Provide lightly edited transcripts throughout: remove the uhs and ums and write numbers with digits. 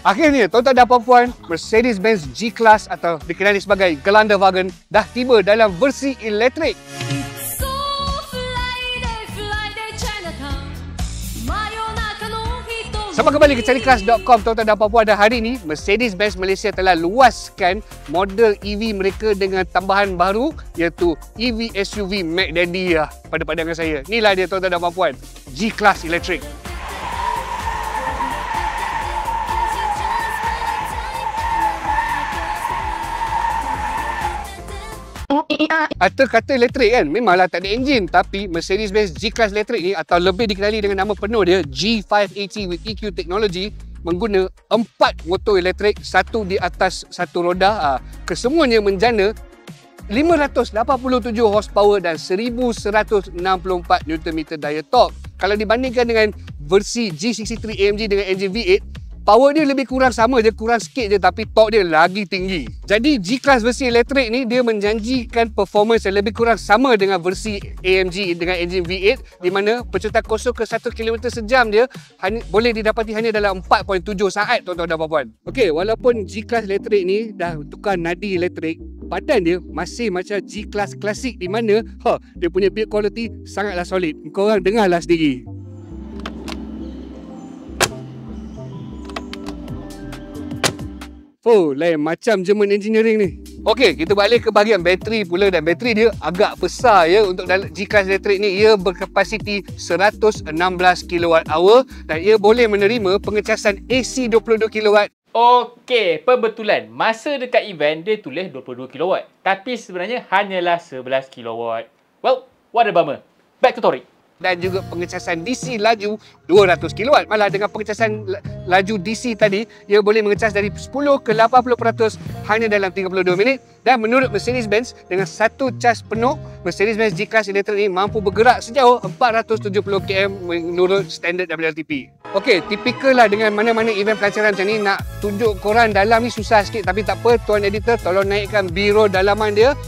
Akhirnya, tuan-tuan dan puan-puan, Mercedes-Benz G-Class atau dikenali sebagai Geländewagen dah tiba dalam versi elektrik. Selamat kembali ke Carikelas.com, tuan-tuan dan puan-puan. Dan hari ini, Mercedes-Benz Malaysia telah luaskan model EV mereka dengan tambahan baru iaitu EV SUV Mac Daddy pada pandangan saya. Inilah dia, tuan-tuan dan puan-puan, G-Class Electric. Kata elektrik kan, memanglah tak ada enjin, tapi Mercedes-Benz G-Class Electric ni atau lebih dikenali dengan nama penuh dia G580 with EQ Technology mengguna 4 motor elektrik, satu di atas satu roda, kesemuanya menjana 587 horsepower dan 1164 Nm daya torque. Kalau dibandingkan dengan versi G63 AMG dengan enjin V8, power dia lebih kurang sama je, kurang sikit je, tapi torque dia lagi tinggi. Jadi G-Class versi elektrik ni dia menjanjikan performance yang lebih kurang sama dengan versi AMG dengan enjin V8, di mana pencetak kosong ke 1 km sejam dia boleh didapati hanya dalam 4.7 saat, tuan-tuan dan puan-puan. Okey, walaupun G-Class elektrik ni dah tukar nadi elektrik, badan dia masih macam G-Class klasik, di mana dia punya build quality sangatlah solid. Korang dengarlah sendiri. Oh, lain macam German Engineering ni. Okey, kita balik ke bahagian bateri pula, dan bateri dia agak besar ya untuk G-Class elektrik ni. Ia berkapasiti 116 kWh dan ia boleh menerima pengecasan AC 22 kW. Okey, perbetulan. Masa dekat event dia tulis 22 kW, tapi sebenarnya hanyalah 11 kW. Well, what a bummer. Back to Torik. Dan juga pengecasan DC laju 200 kW. Malah dengan pengecasan laju DC tadi, ia boleh mengecas dari 10 ke 80% hanya dalam 32 minit. Dan menurut Mercedes-Benz, dengan satu cas penuh, Mercedes-Benz G-Class elektrik ini mampu bergerak sejauh 470 km menurut standard WLTP. Okey, tipikal lah dengan mana-mana event pelancaran macam ni, nak tunjuk korang dalam ni susah sikit, tapi tak apa, tuan editor tolong naikkan biro dalaman dia.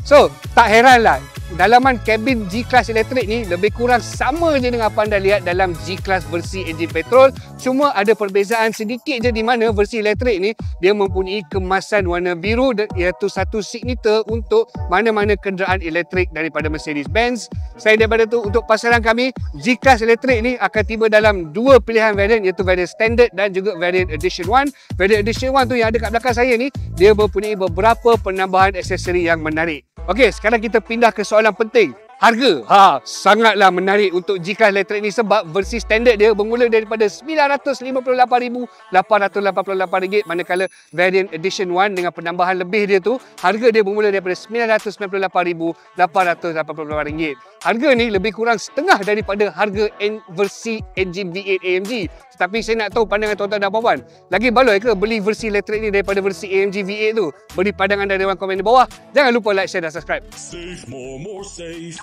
So, tak heran lah, dalaman kabin G-Class elektrik ni lebih kurang sama je dengan apa anda lihat dalam G-Class versi enjin petrol. Cuma ada perbezaan sedikit je, di mana versi elektrik ni dia mempunyai kemasan warna biru, iaitu satu signature untuk mana-mana kenderaan elektrik daripada Mercedes-Benz. Selain daripada tu, untuk pasaran kami, G-Class elektrik ni akan tiba dalam dua pilihan variant, iaitu variant standard dan juga variant edition 1. Variant edition 1 tu yang ada kat belakang saya ni, dia mempunyai beberapa penambahan aksesori yang menarik. Okey, sekarang kita pindah ke soalan penting. Harga. Sangatlah menarik untuk G-Class elektrik ni, sebab versi standard dia bermula daripada RM958,888, manakala variant edition 1 dengan penambahan lebih dia tu, harga dia bermula daripada RM998,888. Harga ni lebih kurang setengah daripada harga versi enjin V8 AMG. Tapi saya nak tahu pandangan tuan-tuan dan puan-puan. Lagi baloi ke beli versi elektrik ni daripada versi AMG V8 tu? Beri pandangan anda dalam komen di bawah. Jangan lupa like, share dan subscribe. Save more safe.